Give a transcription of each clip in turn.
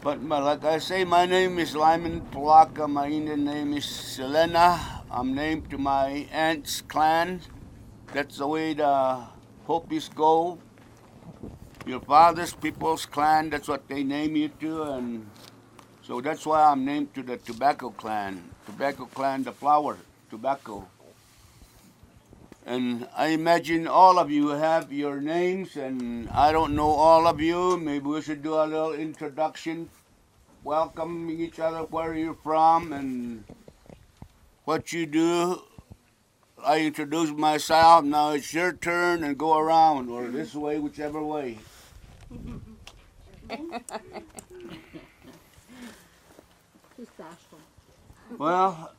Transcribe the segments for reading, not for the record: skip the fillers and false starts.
But like I say, my name is Lyman Palaka. My Indian name is Selena. I'm named to my aunt's clan. That's the way the Hopis go. Your father's people's clan, that's what they name you to, and so that's why I'm named to the tobacco clan. Tobacco clan, the flower, tobacco. And I imagine all of you have your names, and I don't know all of you. Maybe we should do a little introduction, welcoming each other, where you're from, and what you do. I introduce myself. Now it's your turn, and go around, or this way, whichever way. Well,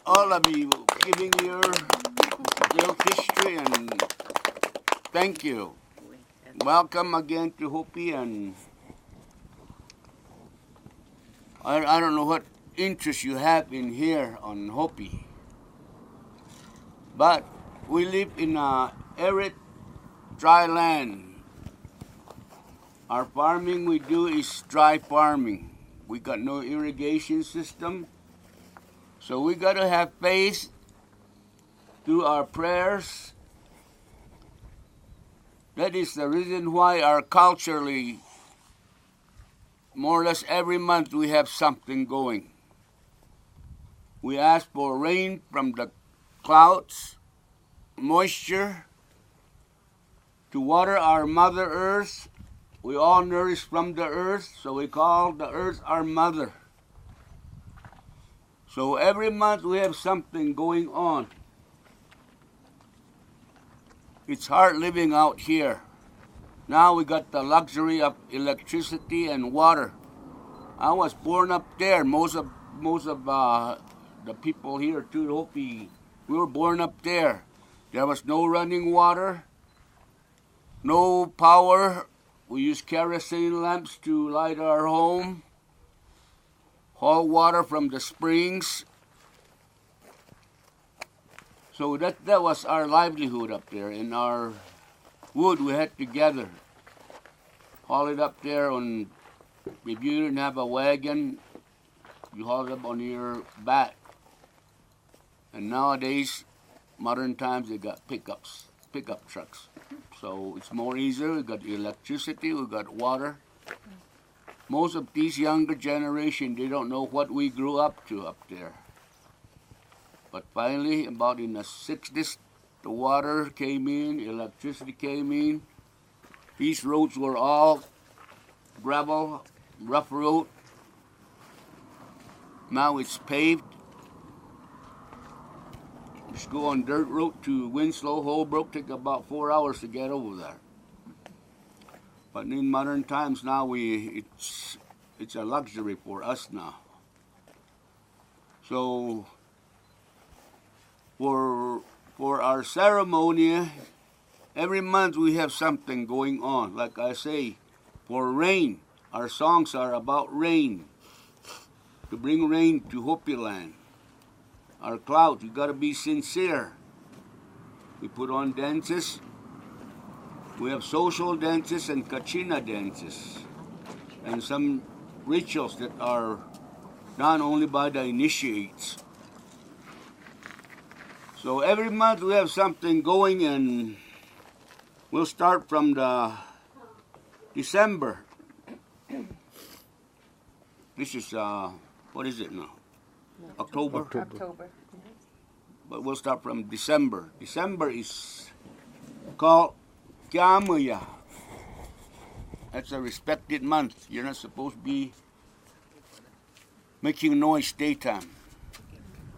all of you giving your little history, and thank you. Welcome again to HopiI, and I don't know what interest you have in here on HopiI, but we live in a arid, dry land. Our farming we do is dry farming. We got no irrigation system, so we got to have faith through our prayers. That is the reason why our culturally, more or less every month we have something going. We ask for rain from the clouds, moisture, to water our Mother Earth. We all nourish from the earth, so we call the earth our mother. So every month we have something going on. It's hard living out here. Now we got the luxury of electricity and water. I was born up there. Most of the people here too, Hopi, we were born up there. There was no running water, no power. We use kerosene lamps to light our home, haul water from the springs. So that was our livelihood up there. In our wood we had to gather, haul it up there on, if you didn't have a wagon, you haul it up on your back. And nowadays, modern times, they got pickup trucks. So it's more easier. We got electricity, we got water. Most of these younger generation, they don't know what we grew up to up there. But finally, about in the 60s, the water came in, electricity came in. These roads were all gravel, rough road. Now it's paved. Just go on dirt road to Winslow, Holbrook, take about 4 hours to get over there. But in modern times now, it's a luxury for us now. So for our ceremony, every month we have something going on. Like I say, for rain, our songs are about rain, to bring rain to Hopi land. Our clouds, you got to be sincere. We put on dances. We have social dances and kachina dances, and some rituals that are done only by the initiates. So every month we have something going, and we'll start from the December. This is, what is it now? October. But we'll start from December. December is called Kiamuya. That's a respected month. You're not supposed to be making noise daytime.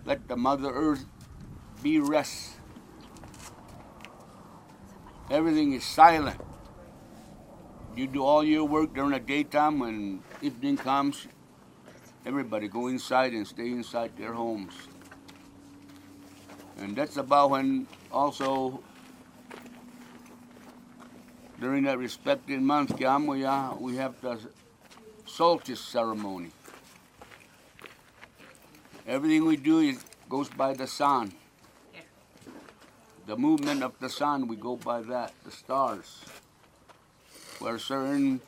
Let the Mother Earth be rest. Everything is silent. You do all your work during the daytime. When evening comes, everybody go inside and stay inside their homes. And that's about when also during that respected month, Kiamuya, we have the solstice ceremony. Everything we do goes by the sun. The movement of the sun, we go by that, the stars. Where certain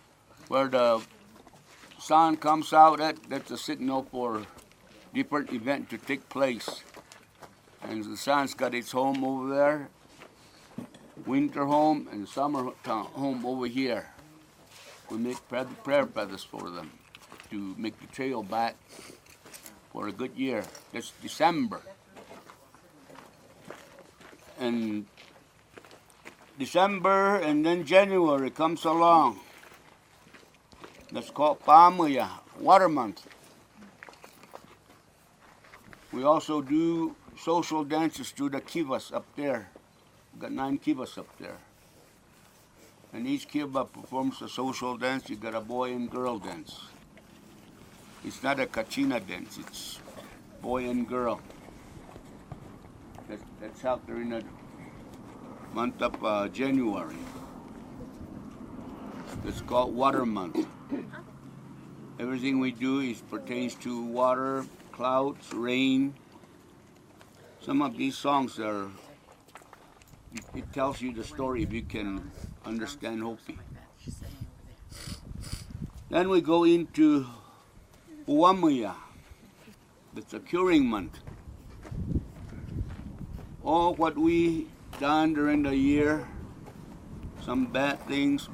where the sun comes out, that's a signal for different event to take place. And the sun's got its home over there, winter home and summer home over here. We make prayer feathers for them to make the trail back for a good year. That's December. And December and then January comes along. That's called Pamuya, water month. We also do social dances to the kivas up there. We've got 9 kivas up there. And each kiva performs a social dance. You got a boy and girl dance. It's not a kachina dance, it's boy and girl. That's out there in the month of January. It's called water month. Everything we do pertains to water, clouds, rain. Some of these songs it tells you the story if you can understand Hopi. Then we go into Uamuya. That's a curing month. All what we done during the year, some bad things,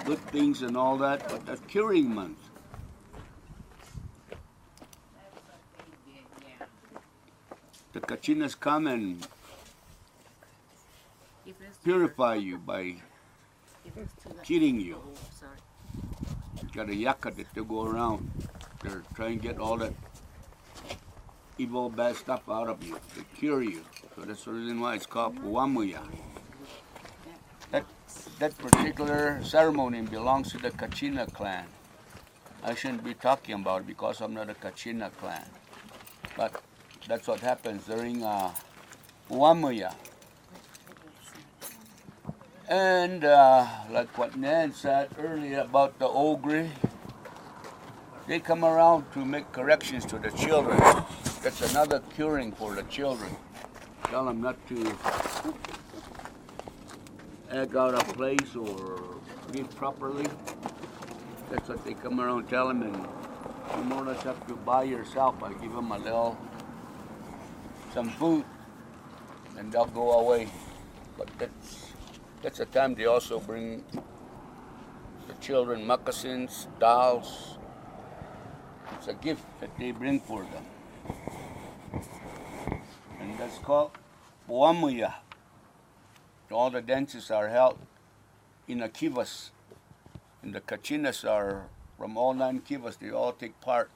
good things and all that, but that's curing month. The kachinas come and purify you by killing you. Got a yaka that they go around. They're trying to get all that evil, bad stuff out of you. They cure you. So that's the reason why it's called Puamuya. That particular ceremony belongs to the Kachina clan. I shouldn't be talking about it because I'm not a Kachina clan. But that's what happens during Puamuya. And like what Nan said earlier about the ogre, they come around to make corrections to the children. That's another curing for the children. Tell them not to egg out a place or live properly. That's what they come around and tell them, and you more or less have to buy yourself. I give them some food, and they'll go away. But that's the time they also bring the children moccasins, dolls. It's a gift that they bring for them. And that's called Puamuya. All the dances are held in the kivas. And the kachinas are from all 9 kivas. They all take part.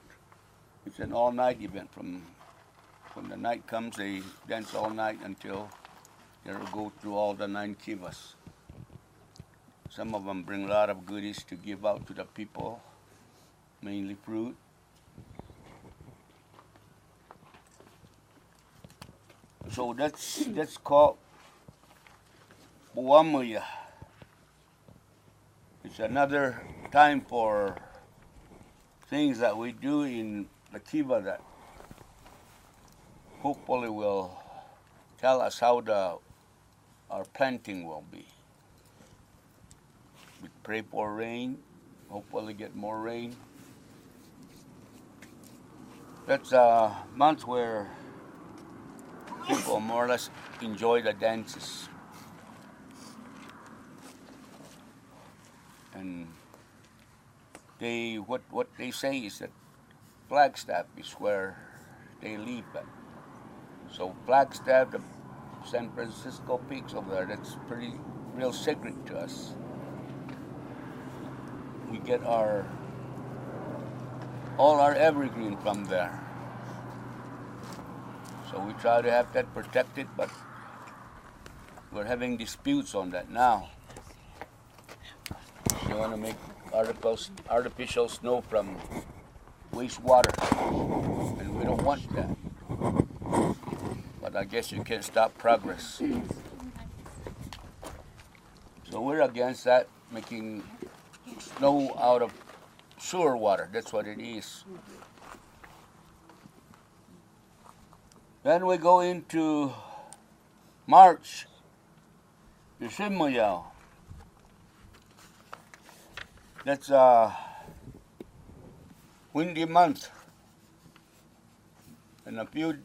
It's an all-night event. From when the night comes, they dance all night until they go through all the 9 kivas. Some of them bring a lot of goodies to give out to the people, mainly fruit. So that's called Puamuya. It's another time for things that we do in the kiva that hopefully will tell us how our planting will be. We pray for rain, hopefully get more rain. That's a month where people more or less enjoy the dances. And what they say is that Flagstaff is where they live at. So Flagstaff, the San Francisco peaks over there, that's pretty real sacred to us. We get all our evergreen from there. So we try to have that protected, but we're having disputes on that now. They want to make artificial snow from wastewater, and we don't want that. But I guess you can't stop progress. So we're against that, making snow out of sewer water. That's what it is. Then we go into March, the Simuyao. That's a windy month, and a few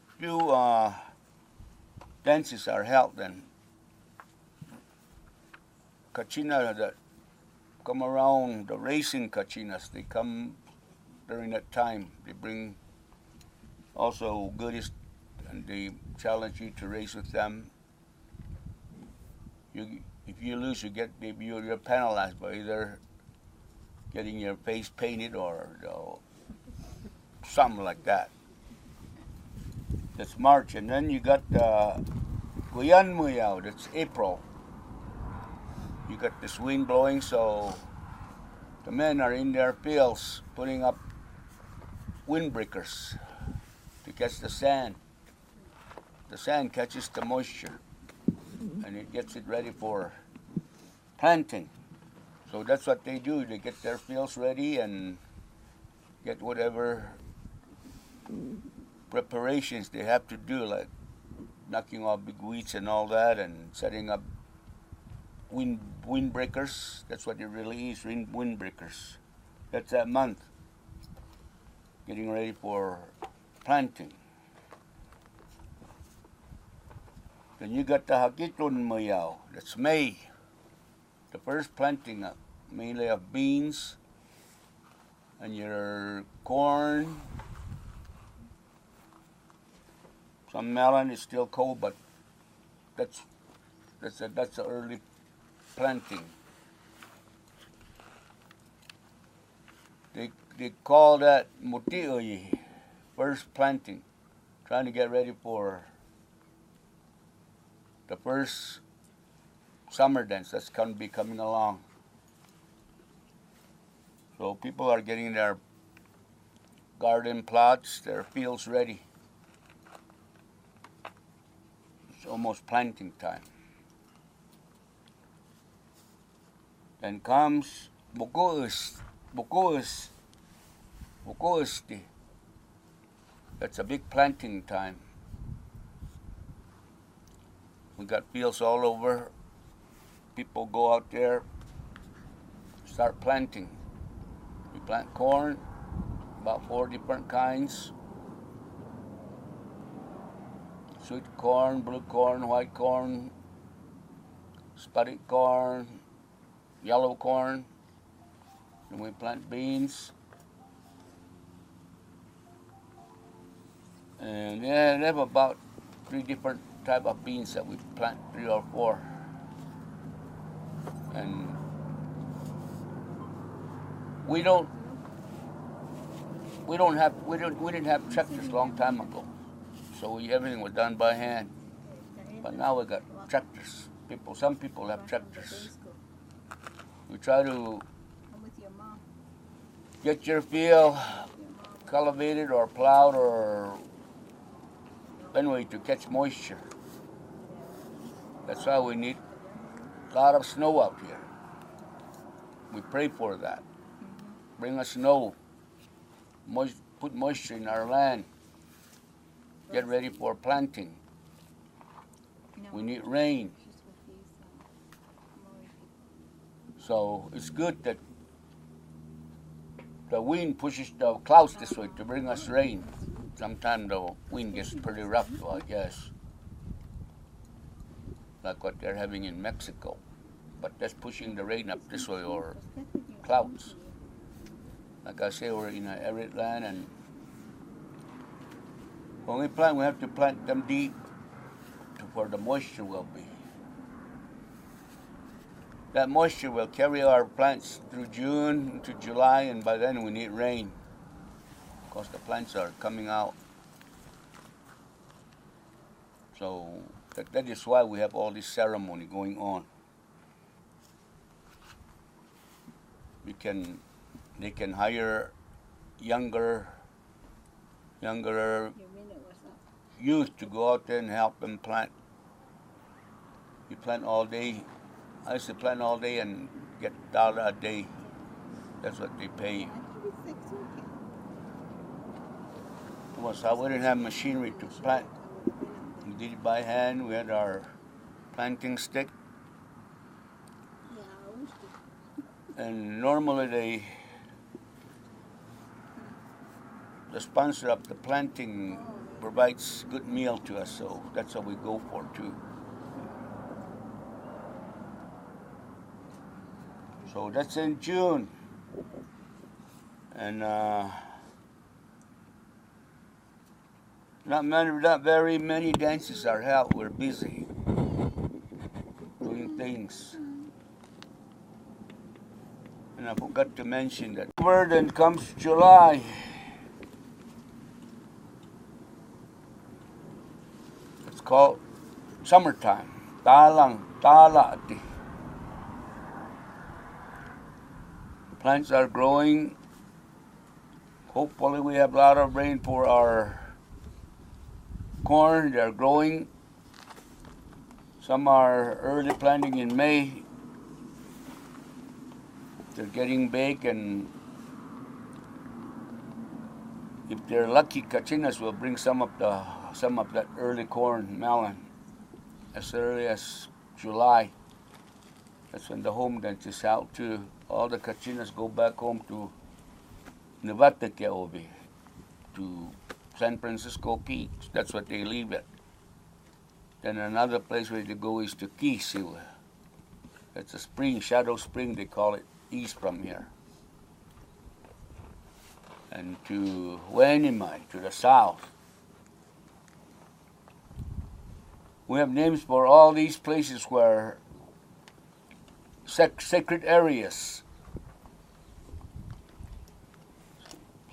dances are held. And kachina that come around, the racing kachinas, they come during that time. They bring also goodies, and they challenge you to race with them. If you lose, you're penalized by either getting your face painted or something like that. That's March, and then you got Guyan Muyao. That's April. You got this wind blowing, so the men are in their fields putting up windbreakers to catch the sand. The sand catches the moisture, and it gets it ready for planting. So that's what they do. They get their fields ready and get whatever preparations they have to do, like knocking off big weeds and all that, and setting up windbreakers. That's what it really is, windbreakers. That's that month, getting ready for planting. Then you got the Hakitun Mayao. That's May, the first planting mainly of beans and your corn. Some melon is still cold, but that's the early planting. They call that Muti'oyi, first planting, trying to get ready for the first summer dance that's going to be coming along. So people are getting their garden plots, their fields ready. It's almost planting time. Then comes Bukuusti. That's a big planting time. We got fields all over. People go out there, start planting. We plant corn, about 4 different kinds. Sweet corn, blue corn, white corn, spotted corn, yellow corn. And we plant beans. And yeah, they have about 3 different type of beans that we plant, 3 or 4. And we didn't have tractors a long time ago, so everything was done by hand. But now we got tractors. Some people have tractors. We try to get your field cultivated or plowed or anyway to catch moisture. That's why we need a lot of snow out here. We pray for that. Bring us snow. Put moisture in our land. Get ready for planting. We need rain. So it's good that the wind pushes the clouds this way to bring us rain. Sometimes the wind gets pretty rough, I guess, like what they're having in Mexico. But that's pushing the rain up this way, or clouds. Like I say, we're in an arid land, and when we plant, we have to plant them deep where the moisture will be. That moisture will carry our plants through June to July, and by then we need rain because the plants are coming out. So that is why we have all this ceremony going on. They can hire younger youth to go out there and help them plant. You plant all day. I used to plant all day and get $1 a day. That's what they pay. So we didn't have machinery to plant. We did it by hand. We had our planting stick. And normally the sponsor of the planting provides good meal to us, so that's what we go for too. So that's in June, and not very many dances are held. We're busy doing things. And I forgot to mention that. Then comes July. It's called summertime. Talati. Plants are growing. Hopefully we have a lot of rain for our corn. They're growing. Some are early planting in May. They're getting big, and if they're lucky, Kachinas will bring some of that early corn melon as early as July. That's when the home dance is out too. All the Kachinas go back home to Nevada, to San Francisco Peaks. That's what they leave it. Then another place where they go is to Kisiwa. That's a spring, Shadow Spring they call it, east from here. And to Wenimai, to the south. We have names for all these places where sacred areas.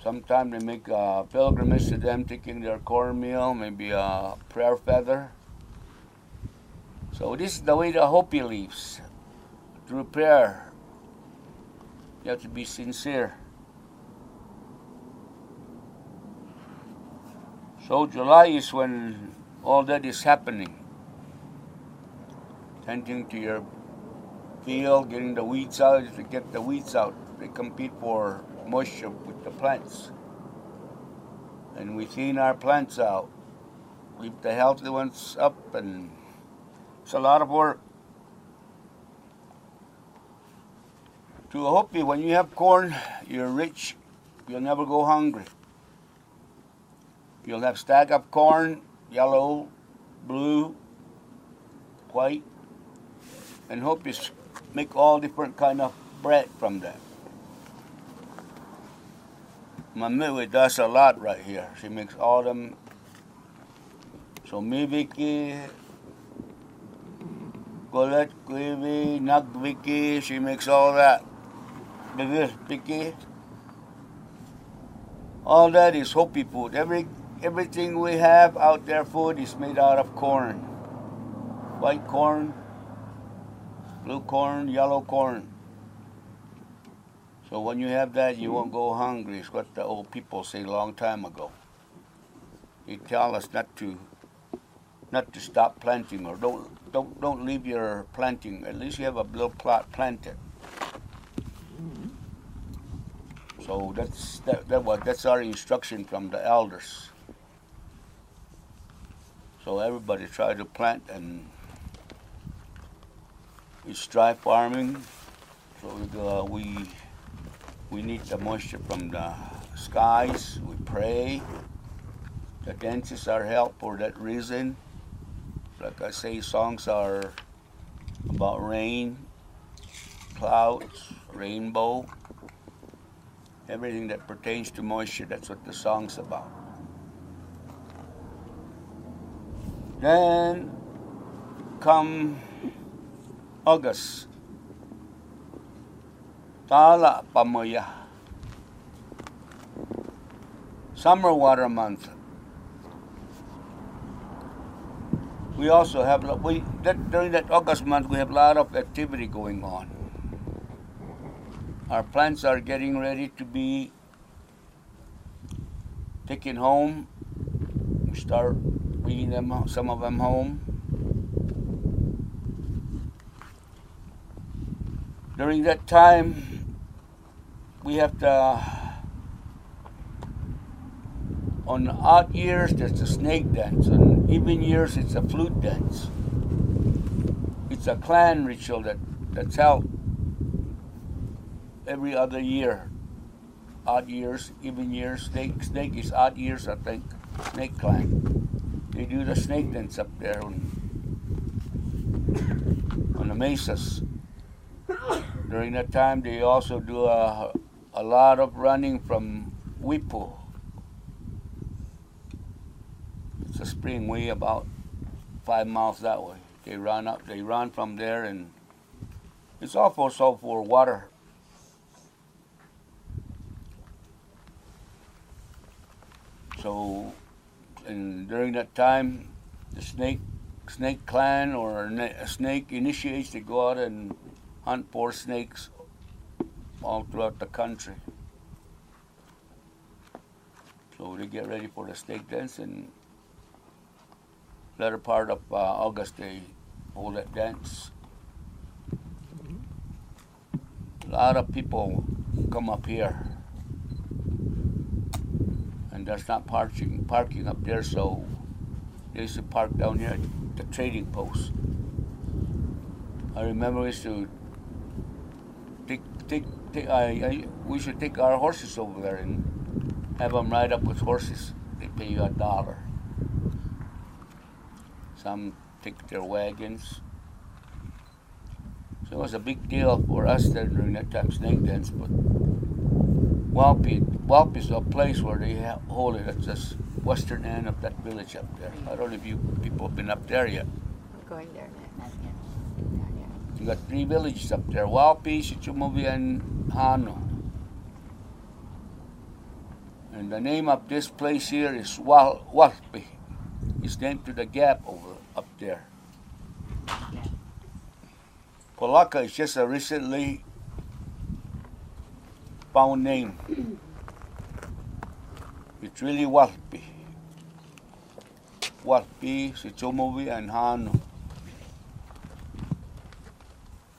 Sometimes they make a pilgrimage to them, taking their cornmeal, maybe a prayer feather. So this is the way the HopiI lives, through prayer. You have to be sincere. So July is when all that is happening. Tending to your field, getting the weeds out. If you get the weeds out, they compete for moisture with the plants. And we clean our plants out. Leave the healthy ones up, and it's a lot of work. To HopiI, when you have corn, you're rich. You'll never go hungry. You'll have stack of corn, yellow, blue, white, and HopiI make all different kind of bread from that. Mamiwi does a lot right here. She makes all them. So Miviki, Colette, Quivi, Nagviki, she makes all that. Piki. All that is HopiI food. Everything we have out there, food is made out of corn. White corn, blue corn, yellow corn. So when you have that, you won't go hungry. It's what the old people say a long time ago. They tell us not to stop planting, or don't leave your planting. At least you have a little plot planted. So that's our instruction from the elders. So everybody try to plant, and it's dry farming. So we need the moisture from the skies. We pray. The dances are held for that reason. Like I say, songs are about rain, clouds, rainbow. Everything that pertains to moisture, that's what the song's about. Then come August. Tala Pamoya. Summer water month. We also have, during that August month, we have a lot of activity going on. Our plants are getting ready to be taken home. We start bringing them, some of them home. During that time, we have to, on odd years, there's a snake dance. On even years, it's a flute dance. It's a clan ritual that's held. every other year. Odd years, even years. Snake is odd years, I think. Snake clan. They do the snake dance up there on the mesas. During that time, they also do a lot of running from Wipo. It's a spring way about 5 miles that way. They run from there, and it's also for water. So, and during that time, the snake clan or a snake initiates to go out and hunt for snakes all throughout the country. So they get ready for the snake dance, and latter part of August they hold that dance. A lot of people come up here, and there's not parking up there, so they used to park down here at the trading post. I remember we used to we should take our horses over there and have them ride up with horses. They pay you $1. Some take their wagons. So it was a big deal for us there during that time, snake dance. But Walpi is a place where they hold it. It's just western end of that village up there. I don't know if you people have been up there yet. We're going there, not yet. You got 3 villages up there: Walpi, Sichumovi, and Hano. And the name of this place here is Walpi. It's named to the gap up there. Polaka is just a recently found name. It's really Walpi. Walpi, Sichumovi, and Hano.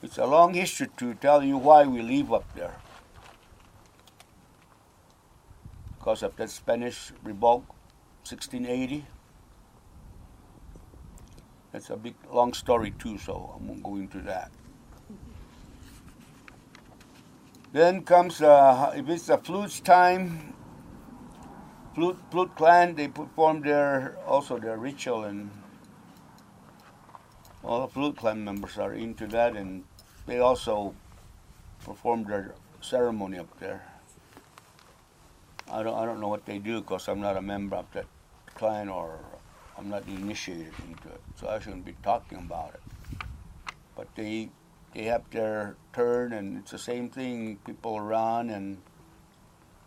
It's a long history to tell you why we live up there. Because of that Spanish revolt, 1680. That's a big, long story too, so I won't go into that. Then comes, if it's the flutes time, flute clan, they perform also their ritual, and all the flute clan members are into that, and they also perform their ceremony up there. I don't know what they do because I'm not a member of that clan, or I'm not initiated into it, so I shouldn't be talking about it. But they have their turn, and it's the same thing. People run, and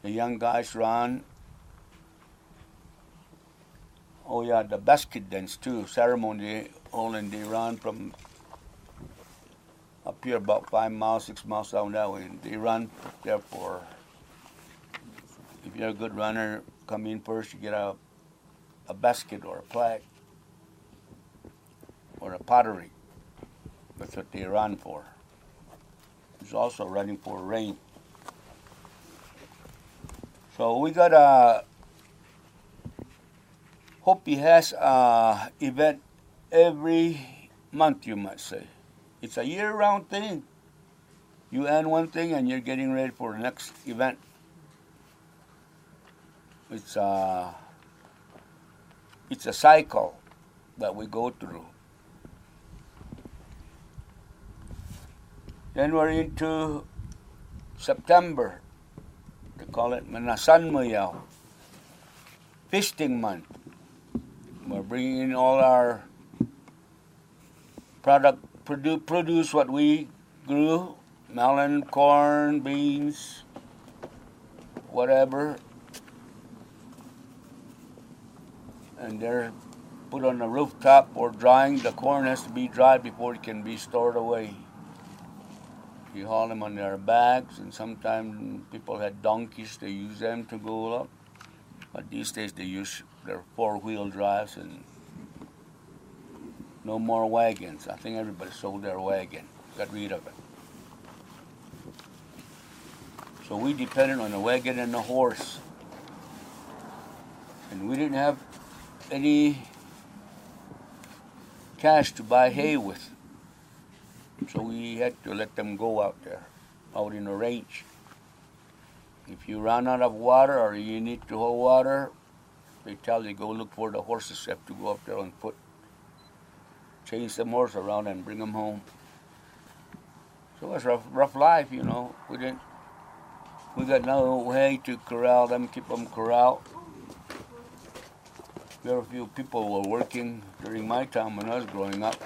the young guys run. Oh yeah, the basket dance too, ceremony, and they run from up here about 5 miles, 6 miles down that way. And they run there for, if you're a good runner, come in first, you get a basket or a plaque or a pottery. That's what they run for. It's also running for rain. So we got HopiI has a event every month, you might say. It's a year-round thing. You end one thing and you're getting ready for the next event. It's a cycle that we go through. Then we're into September. They call it Manasanmayaw, feasting month. We're bringing in all our produce what we grew, melon, corn, beans, whatever. And they're put on the rooftop or drying. The corn has to be dried before it can be stored away. You haul them on their bags, and sometimes people had donkeys, they use them to go up. But these days they use their 4-wheel drives, and no more wagons. I think everybody sold their wagon, got rid of it. So we depended on the wagon and the horse. And we didn't have any cash to buy hay with. So we had to let them go out there out in the range. If you run out of water or you need to hold water, they tell you go look for the horses. You have to go up there on foot, change some horse around and bring them home. So it's rough life, you know. We got no way to corral them, keep them corralled. Very few people were working during my time when I was growing up.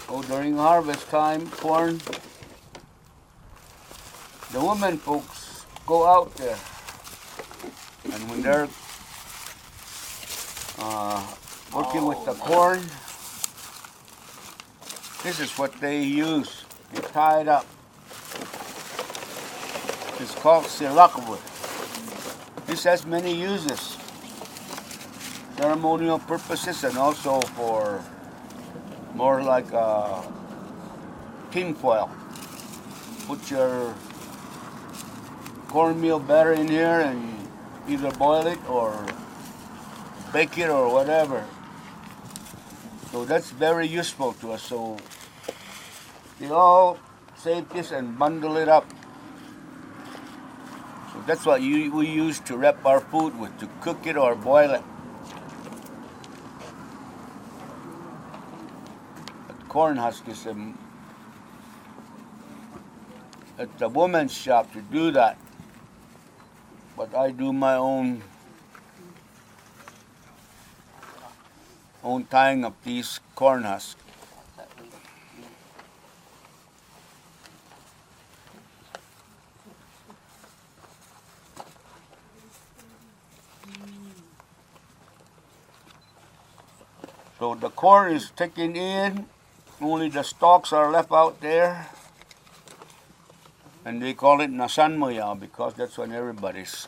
Oh, during harvest time, corn, the women folks go out there, and when they're working with the corn, this is what they use. They tie it up. It's called silakwood. This has many uses, ceremonial purposes and also for more like tin foil. Put your cornmeal batter in here and either boil it or bake it or whatever. So that's very useful to us. So they all save this and bundle it up. So that's what we use to wrap our food with, to cook it or boil it. But corn husk is at the woman's shop to do that. But I do my own tying of these corn husks. So the corn is taken in, only the stalks are left out there. And they call it nasanmoya because that's when everybody's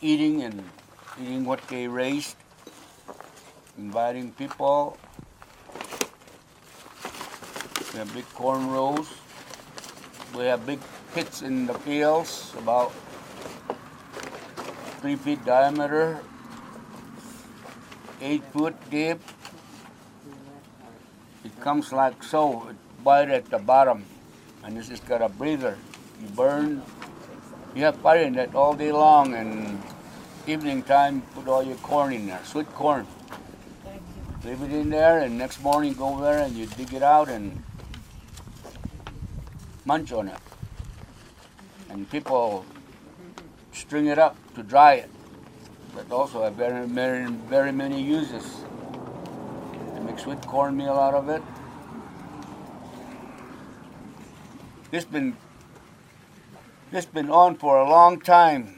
eating what they raised, inviting people. We have big corn rows. We have big pits in the fields, about 3 feet diameter, 8 foot deep. It comes like so, it's wide at the bottom, and this has got a breather. You burn, you have fire in that all day long, and evening time, put all your corn in there, sweet corn. Leave it in there, and next morning go over there and you dig it out and munch on it. And people string it up to dry it. That also have very many uses. They make sweet cornmeal out of it. This been on for a long time.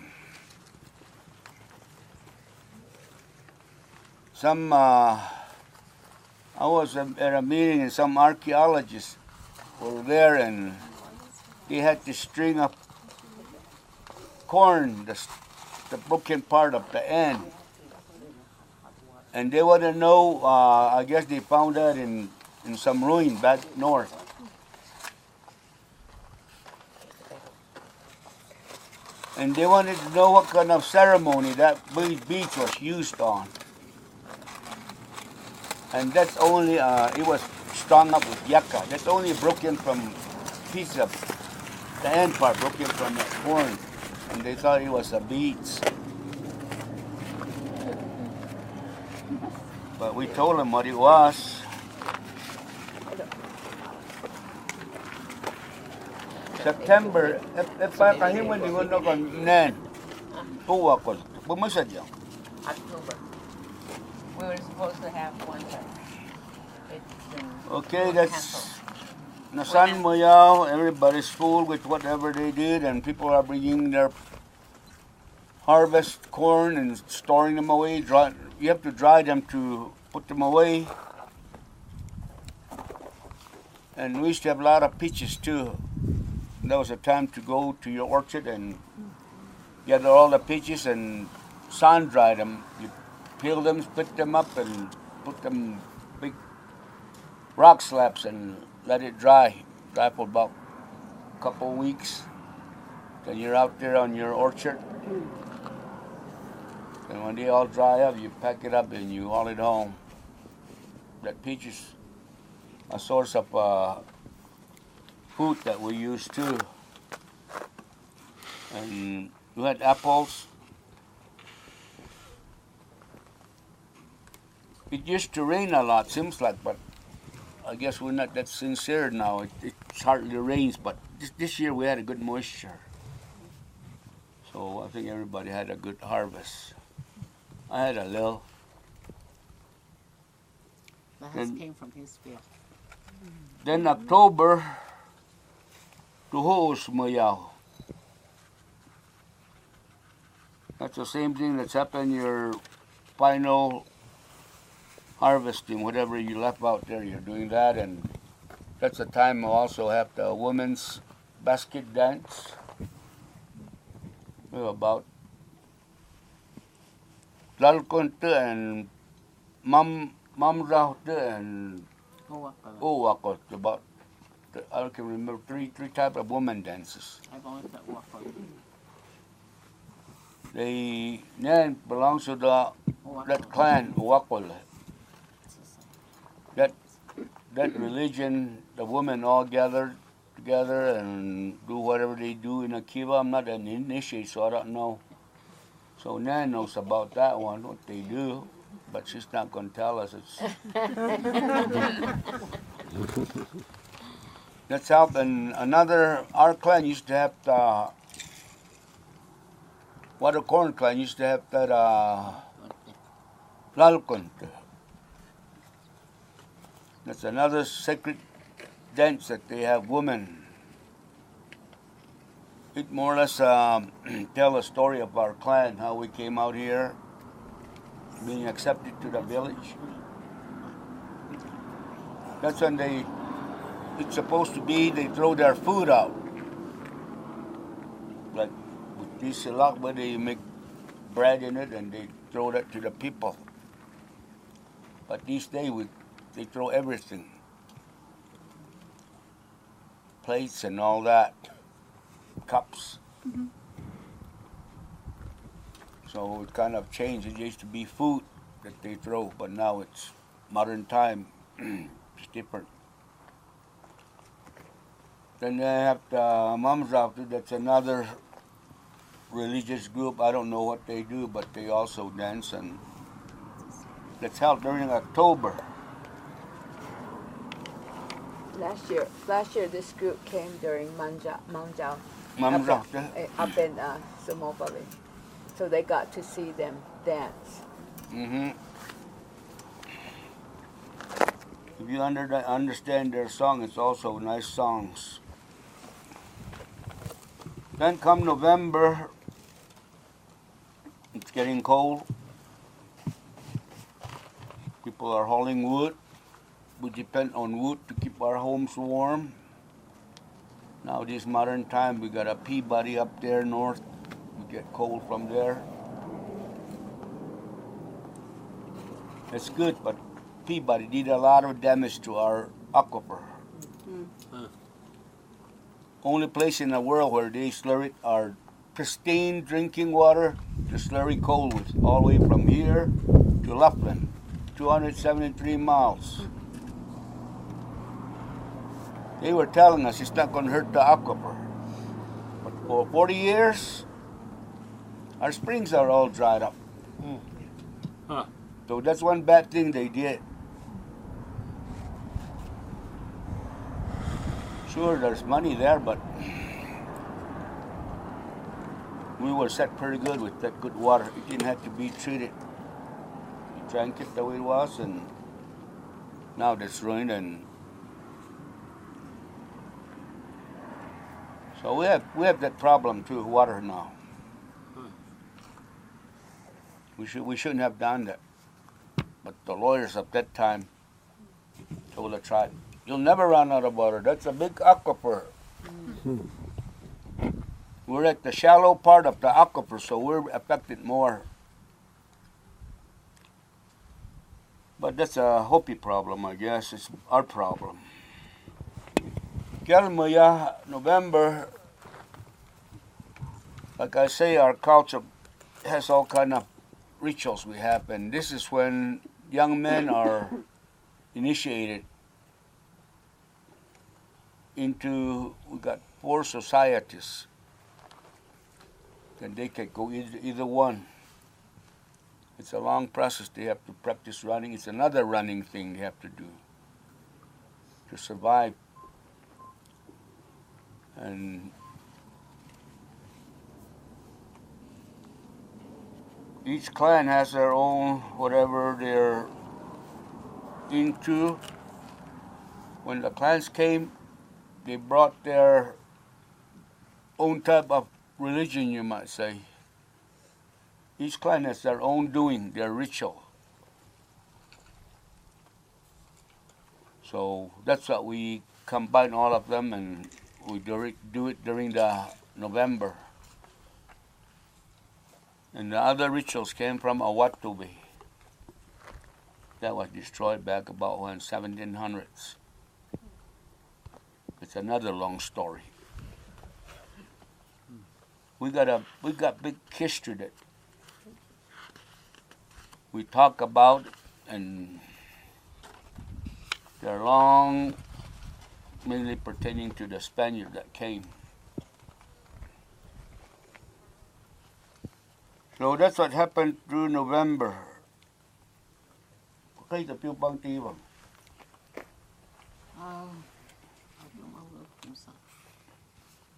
I was at a meeting and some archaeologists were there and they had to string up corn, the broken part of the end. And they want to know, I guess they found that in some ruin back north. And they wanted to know what kind of ceremony that beach was used on. And that's only, it was strung up with yucca. That's only broken from piece of the end part, broken from the corn. And they thought it was a beads. But we told them what it was. September, if I can when you go on Nen, October. We were supposed to have one, but okay, that's Nasan Moyao. Everybody's full with whatever they did, and people are bringing their harvest corn and storing them away. You have to dry them to put them away. And we used to have a lot of peaches too. That was a time to go to your orchard and gather all the peaches and sun dry them. You peel them, split them up, and put them big rock slabs and let it dry. Dry for about a couple weeks. Then you're out there on your orchard. And when they all dry up, you pack it up and you haul it home. That peach is a source of food that we use too. And we had apples. It used to rain a lot, seems like, but I guess we're not that sincere now. It hardly rains, but this year we had a good moisture. So I think everybody had a good harvest. I had a little. The husk came from his field. Then October, Tuhos Mayaw. That's the same thing that's happened your final harvesting, whatever you left out there, you're doing that. And that's the time we also have the women's basket dance. We have about Lalkunte and Mamrahte and Uwakot. About, I can remember three types of women dances. I've always got Wako. They then belongs to that clan, Uwakol. That religion, the women all gathered together and do whatever they do in a kiva. I'm not an initiate, so I don't know. So Nan knows about that one, what they do, but she's not going to tell us. That's help. And our clan used to have the Water Corn clan used to have that Lalkunt. That's another sacred dance that they have women. It more or less tell a story of our clan, how we came out here, being accepted to the village. That's when it's supposed to be, they throw their food out. Like with this silakba, they make bread in it and they throw that to the people. But these days, they throw everything. Plates and all that. Cups. Mm-hmm. So it kind of changed. It used to be food that they throw, but now it's modern time. It's different. Then they have the Mamzaftu, that's another religious group. I don't know what they do, but they also dance, and that's held during October. Last year this group came during Manjao up in Sumobali. So they got to see them dance. Mm-hmm. If you understand their song, it's also nice songs. Then come November, it's getting cold. People are hauling wood. We depend on wood to keep our homes warm. Now this modern time, we got a Peabody up there north. We get cold from there. It's good, but Peabody did a lot of damage to our aquifer. Mm-hmm. Only place in the world where they slurry our pristine drinking water to slurry cold was all the way from here to Laughlin, 273 miles. They were telling us it's not going to hurt the aquifer. But for 40 years, our springs are all dried up. Mm. Huh. So that's one bad thing they did. Sure, there's money there, but we were set pretty good with that good water. It didn't have to be treated. You drank it the way it was, and now that's ruined. And so we have that problem too, water now. We shouldn't have done that. But the lawyers at that time told the tribe, you'll never run out of water. That's a big aquifer. We're at the shallow part of the aquifer, so we're affected more. But that's a HopiI problem, I guess. It's our problem. Kelmaya, November, like I say, our culture has all kind of rituals we have, and this is when young men are initiated into, we got 4 societies, and they can go either one. It's a long process. They have to practice running. It's another running thing they have to do to survive. And each clan has their own, whatever they're into. When the clans came, they brought their own type of religion, you might say. Each clan has their own doing, their ritual. So that's what we combine all of them, and we do it during the November. And the other rituals came from Awatubi. That was destroyed back about when 1700s. It's another long story. We got big history that we talk about, and they're long, mainly pertaining to the Spaniard that came. So that's what happened through November. Okay, the piu bang tibang.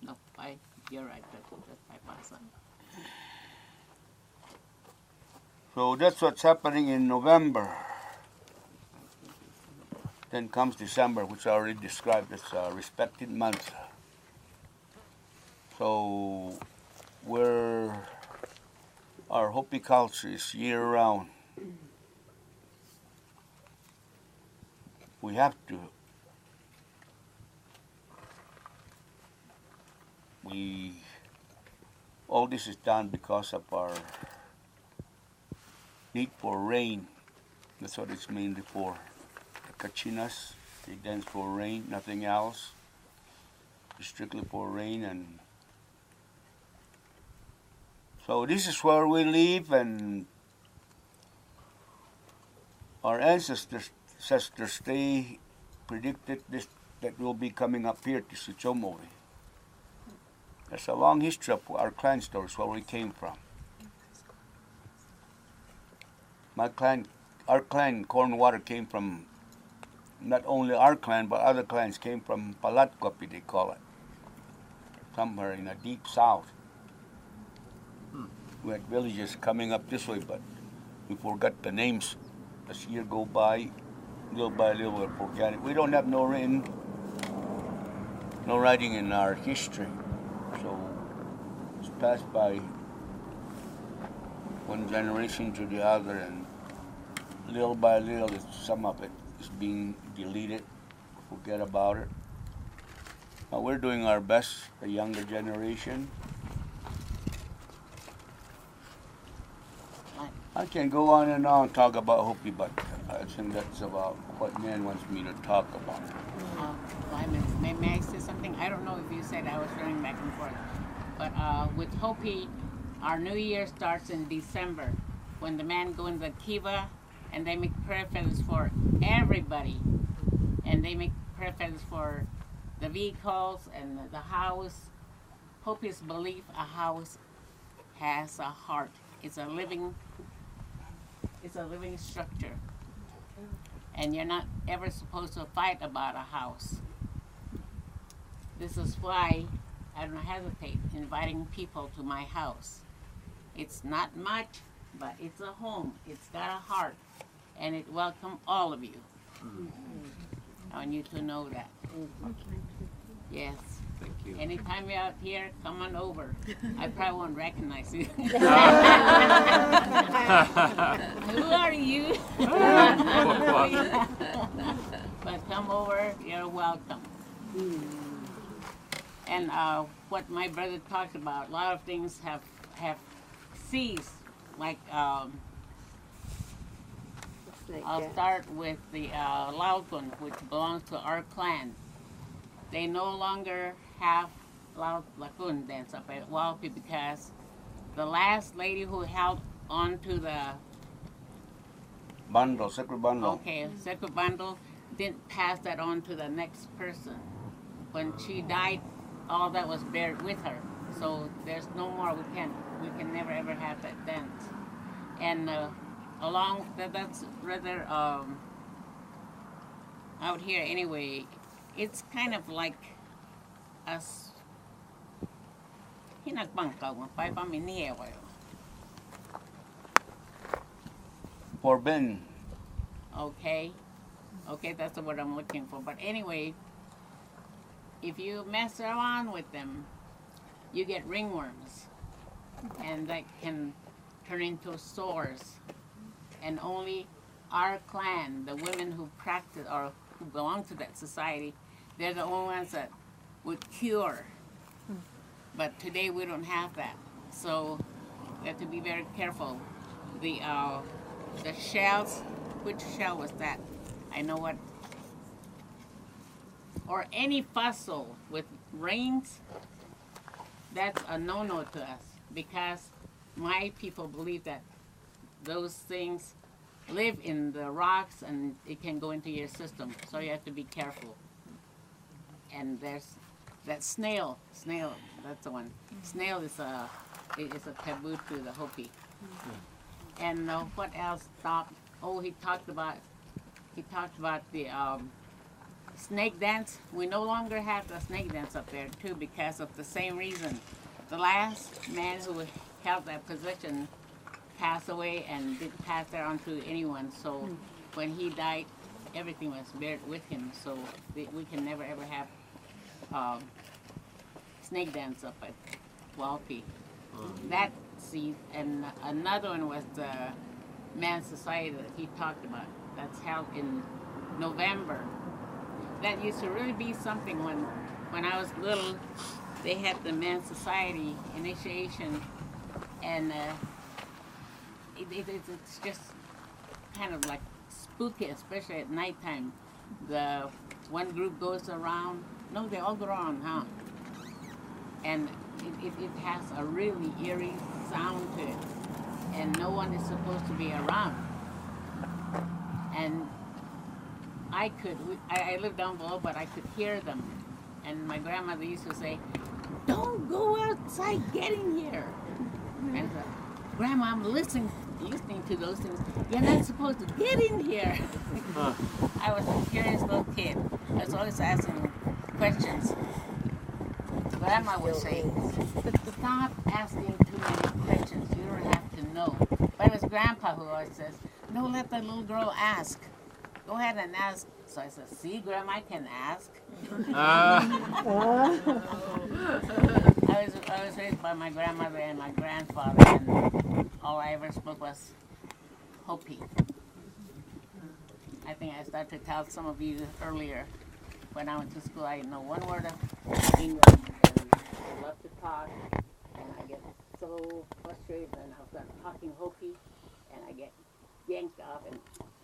No, you're right. That's 5%. So that's what's happening in November. Then comes December, which I already described as a respected month. So our Hopi culture is year-round. We have to. All this is done because of our need for rain. That's what it's mainly for. The Kachinas, they dance for rain, nothing else. It's strictly for rain. And so this is where we live, and our ancestors they predicted this, that we'll be coming up here to Suchomovi. There's a long history of our clan stories, where we came from. Our clan, Cornwater, came from, not only our clan, but other clans came from Palatquapi, they call it. Somewhere in the deep south. We had villages coming up this way, but we forgot the names. As years go by little, we forget it. We don't have no writing in our history. So it's passed by one generation to the other, and little by little, some of it is being deleted. Forget about it. But we're doing our best, the younger generation. I can go on and on talk about Hopi, but I think that's about what Nan wants me to talk about. May I say something? I don't know if you said I was running back and forth, but with Hopi, our New Year starts in December, when the men go into the kiva and they make prayer feathers for everybody, and they make prayer feathers for the vehicles and the house. Hopi's belief a house has a heart. It's a living structure, and you're not ever supposed to fight about a house. This is why I don't hesitate inviting people to my house. It's not much, but it's a home. It's got a heart, and it welcomes all of you. I want you to know that. Yes. Thank you. Anytime you're out here, come on over. I probably won't recognize you. Who are you? But come over, you're welcome. And what my brother talked about, a lot of things have ceased. Like I'll start with the Lautun, which belongs to our clan. They no longer have Lakun dance up at Walpi because the last lady who held onto the Bundle, second bundle. okay, second bundle, didn't pass that on to the next person. When she died, all that was buried with her. So there's no more. We can never ever have that dance. And that's rather out here anyway. It's kind of like us. Forbidden. Okay, that's the word I'm looking for. But anyway, if you mess around with them, you get ringworms, and that can turn into sores. And only our clan, the women who practice or who belong to that society, they're the only ones that would cure. But today we don't have that, so we have to be very careful. The shells, which shell was that? I know what. Or any fossil with rings, that's a no-no to us, because my people believe that those things live in the rocks and it can go into your system, so you have to be careful. And there's that snail, that's the one. Snail is a taboo to the Hopi. And what else stopped? Oh, he talked about the snake dance. We no longer have the snake dance up there too, because of the same reason. The last man who held that position passed away and didn't pass that on to anyone. So when he died, everything was buried with him. So we can never ever have snake dance up at Walpi. That and another one was the Man's Society that he talked about. That's held in November. That used to really be something when I was little. They had the Man's Society initiation, and it's just kind of like spooky, especially at nighttime. The one group goes around. No, they all go around, huh? And it has a really eerie sound to it, and no one is supposed to be around. And I lived down below, but I could hear them. And my grandmother used to say, "Don't go outside, get in here." And I said, "Grandma, I'm listening to those things. You're not supposed to get in here." I was a curious little kid. I was always asking questions. Grandma would say, "Stop asking too many questions. You don't have to know." But it was Grandpa who always says, "No, let the little girl ask. Go ahead and ask." So I said, "See, Grandma, I can ask." I was raised by my grandmother and my grandfather, and all I ever spoke was Hopi. I think I started to tell some of you earlier. When I went to school, I didn't know one word of English, and I love to talk, and I get so frustrated, and I'll start talking Hopi, and I get yanked off and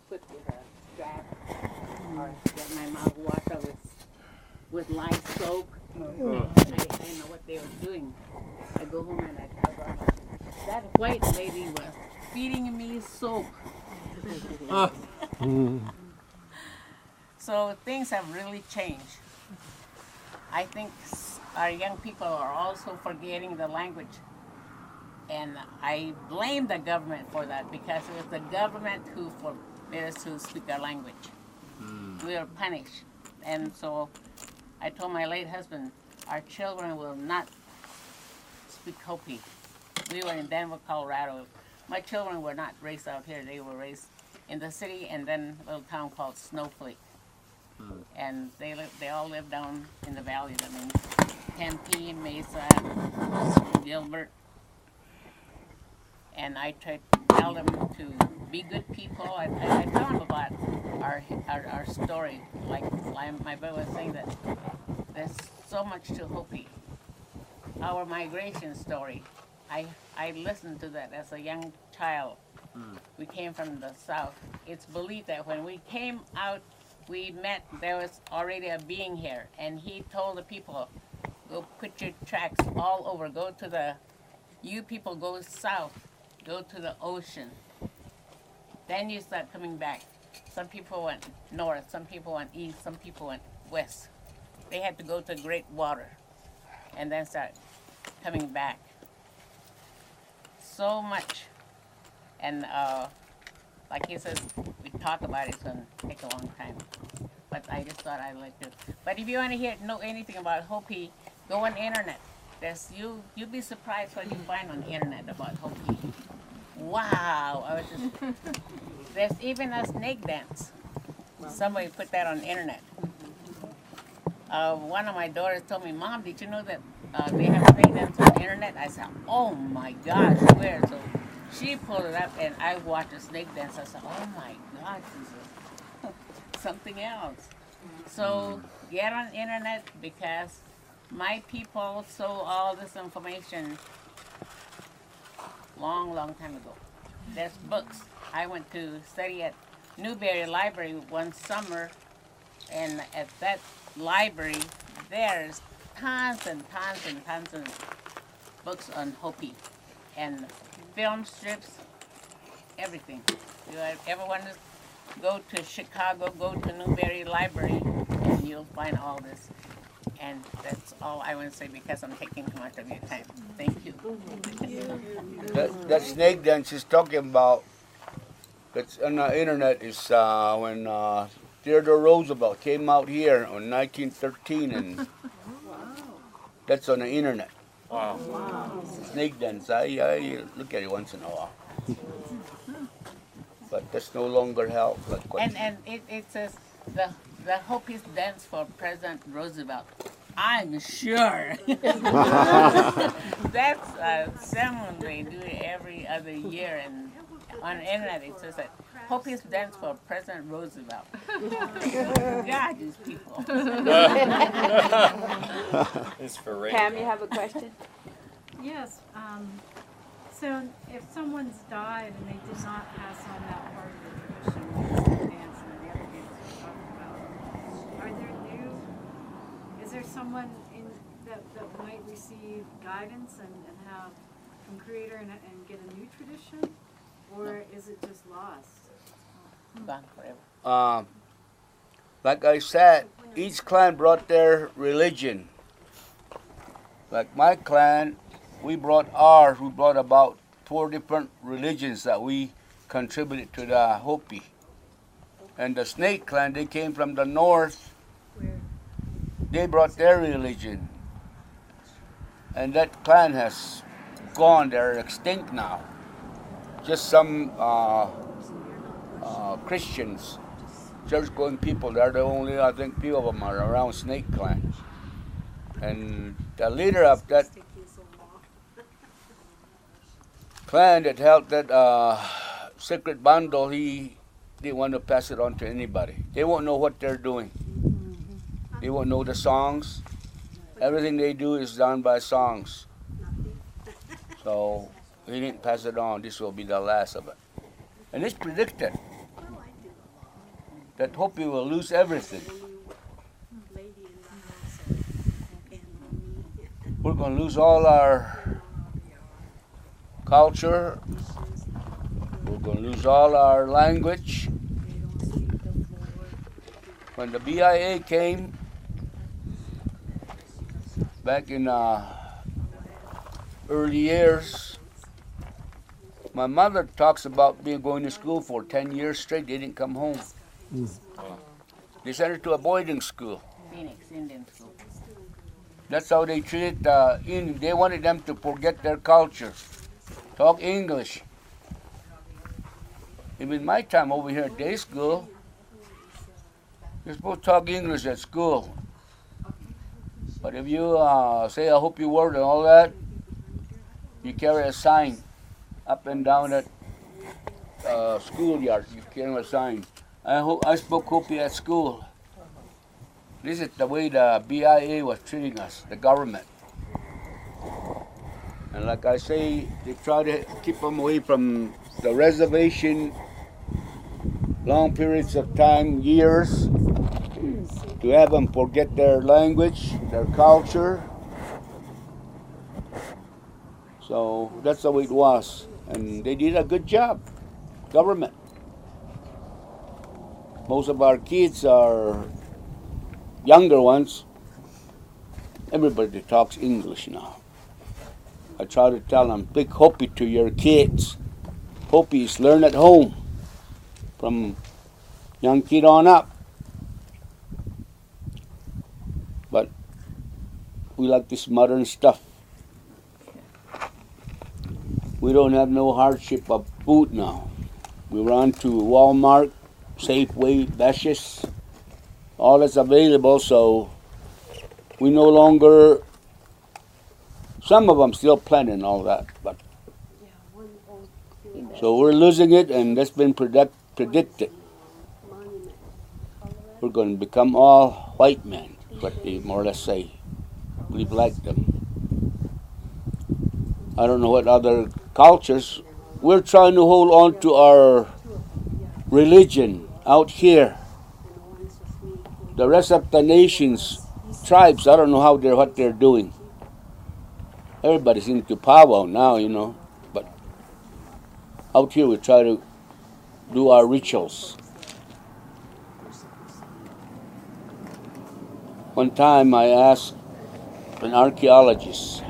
put with a strap, or get my mouth washed out with light soap. I didn't know what they were doing. I go home and I tell Grandma, that white lady was feeding me soap. So things have really changed. I think our young people are also forgetting the language. And I blame the government for that, because it was the government who forbade us to speak our language. We were punished. And so I told my late husband, our children will not speak Hopi. We were in Denver, Colorado. My children were not raised out here. They were raised in the city and then a little town called Snowflake. And they all live down in the valley. I mean, Tempe, Mesa, Gilbert. And I try to tell them to be good people. I tell them about our story. Like my brother was saying, that there's so much to Hopi. Our migration story. I listened to that as a young child. We came from the south. It's believed that when we came out, we met, there was already a being here. And he told the people, go put your tracks all over. You people go south. go to the ocean. Then you start coming back. Some people went north, some people went east, some people went west. They had to go to great water and then start coming back. So much. And like he says, we talk about it, it's going to take a long time. But I just thought I'd let you. But if you want to know anything about HopiI, go on the internet. You'll be surprised what you find on the internet about HopiI. Wow! I was just, there's even a snake dance. Somebody put that on the internet. One of my daughters told me, "Mom, did you know that they have snake dance on the internet?" I said, "Oh my gosh, where?" So she pulled it up, and I watched a snake dance. I said, "Oh my gosh, this is something else." So get on the internet, because my people saw all this information long time ago. There's books. I went to study at Newberry Library one summer, and at that library, there's tons and tons of books on HopiI, and film strips, everything. You ever want to go to Chicago, go to Newberry Library, and you'll find all this. And that's all I want to say, because I'm taking too much of your time. Thank you. That snake dance is talking about, that's on the internet, is when Theodore Roosevelt came out here in 1913, and that's on the internet. Wow. Snake dance, I look at it once in a while. But that's no longer held. And it says the HopiI's dance for President Roosevelt. I'm sure. That's someone they do it every other year, and on the internet it says that HopiI's dance for President Roosevelt. God, these people. It's for real. Pam, you have a question? Yes. So if someone's died and they did not pass on that part of the tradition, the dance and the other games we talked about, are there is there someone that might receive guidance and have from Creator and get a new tradition? Or is it just lost? Gone forever. Like I said, each clan brought their religion. Like my clan, we brought ours. We brought about 4 different religions that we contributed to the HopiI. And the Snake clan, they came from the north. They brought their religion. And that clan has gone. They're extinct now. Just some Christians, church-going people. They're the only, I think, few of them are around Snake clan. And the leader of that clan that held that secret bundle, he didn't want to pass it on to anybody. They won't know what they're doing. They won't know the songs. Everything they do is done by songs. So he didn't pass it on. This will be the last of it. And it's predicted that HopiI will lose everything. We're going to lose all our culture. We're going to lose all our language. When the BIA came back in early years, my mother talks about going to school for 10 years straight. They didn't come home. They sent her to a boarding school. Phoenix Indian School. That's how they treated Indian. They wanted them to forget their culture, talk English. Even my time over here at day school, you're supposed to talk English at school. But if you say a HopiI word and all that, you carry a sign up and down that schoolyard. You carry a sign. I spoke HopiI at school. This is the way the BIA was treating us, the government. And like I say, they try to keep them away from the reservation long periods of time, years, to have them forget their language, their culture. So that's the way it was. and they did a good job. Government. Most of our kids are younger ones. Everybody talks English now. I try to tell them, speak Hopi to your kids. Hopi is learn at home from young kid on up. But we like this modern stuff. We don't have no hardship of food now. We run to Walmart, Safeway, Bashas, all that's available, so we no longer, some of them still planting all that, but so we're losing it, and that's been predicted. We're going to become all white men, what they more or less say. We've liked them. I don't know what other cultures. We're trying to hold on to our religion out here. The rest of the nations, tribes, I don't know what they're doing. Everybody's into powwow now, you know. But out here we try to do our rituals. One time I asked an archaeologist,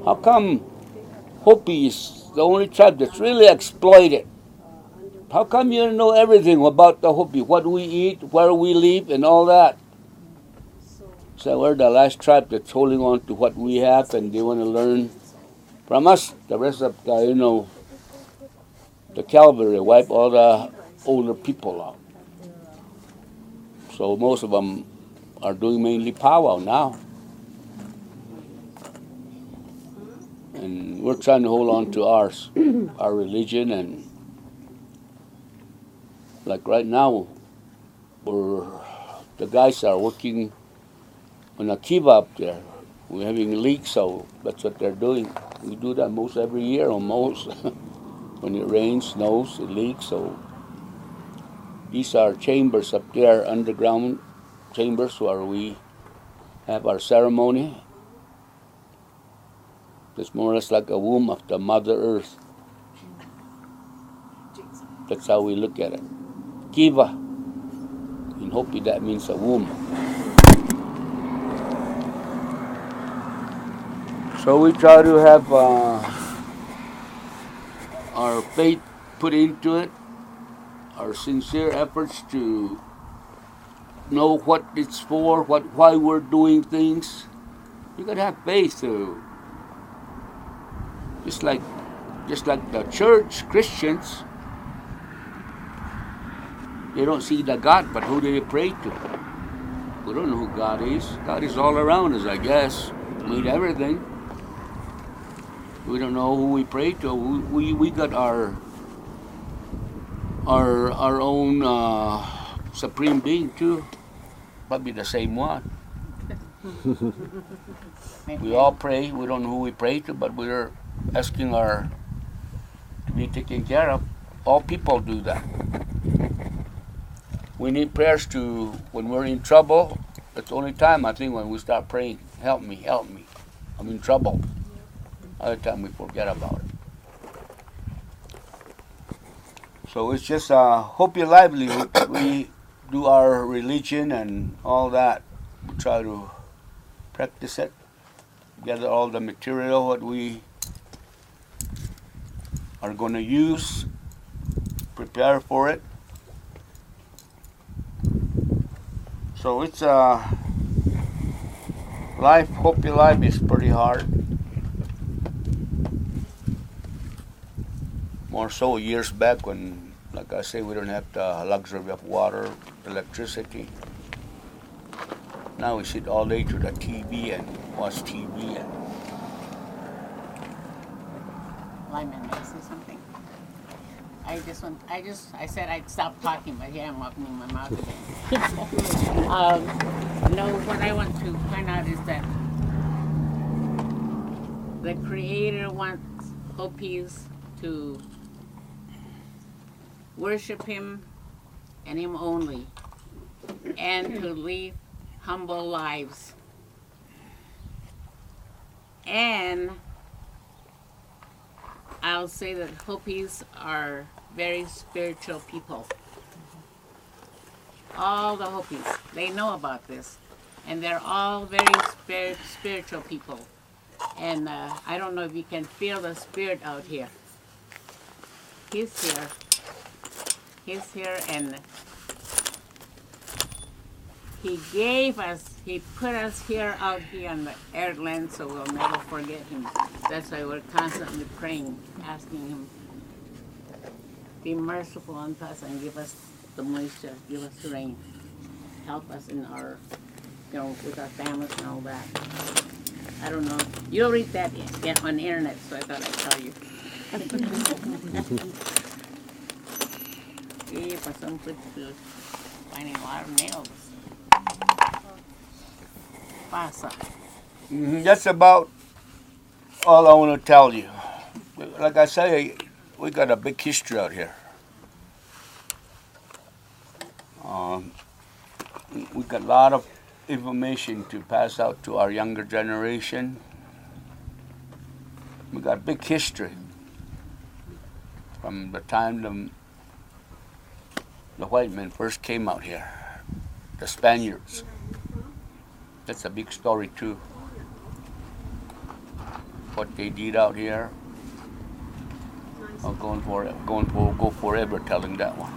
how come Hopi is the only tribe that's really exploited? How come you know everything about the Hopi, what we eat, where we live, and all that? So we're the last tribe that's holding on to what we have, and they want to learn from us. The rest of the, the cavalry wipe all the older people out. So most of them are doing mainly powwow now. And we're trying to hold on to ours, our religion, and like right now, the guys are working on a kiva up there. We're having leaks, so that's what they're doing. We do that most every year, almost. When it rains, snows, it leaks. So these are chambers up there, underground chambers where we have our ceremony. It's more or less like a womb of the Mother Earth. That's how we look at it. Kiva. In Hopi, that means a womb. So we try to have our faith put into it, our sincere efforts to know what it's for, why we're doing things. You gotta have faith to, just like the church, Christians, they don't see the God, but who do they pray to? We don't know who God is. God is all around us, I guess. Made everything. We don't know who we pray to. We got our own supreme being too. Probably the same one. We all pray. We don't know who we pray to, but we're asking to be taken care of. All people do that. We need prayers when we're in trouble. That's the only time, I think, when we start praying, help me, I'm in trouble. Other time we forget about it. So it's just a Hopi livelihood. We do our religion and all that. We try to practice it, gather all the material what we are going to use, prepare for it. So it's life, Hopi life is pretty hard. More so years back when, like I say, we don't have the luxury of water, electricity. Now we sit all day to the TV and watch TV. Lyman, may I say something? I said I'd stop talking, but here I'm opening my mouth again. No, what I want to find out is that the Creator wants Hopis to worship Him and Him only, and to live humble lives. And I'll say that Hopis are very spiritual people. All the Hopis, they know about this. And they're all very spiritual people. And I don't know if you can feel the spirit out here. He's here. He's here, and he put us here out here on the airland, so we'll never forget him. That's why we're constantly praying, asking him, be merciful unto us and give us the moisture, give us the rain. Help us in our, with our families and all that. I don't know. You'll read that on the internet, so I thought I'd tell you. Yeah, for some good finding a lot of nails. Pasa. That's about all I want to tell you. Like I say, we got a big history out here. We got a lot of information to pass out to our younger generation. We got a big history from the time the white men first came out here, the Spaniards. That's a big story too. What they did out here, I'll go forever telling that one.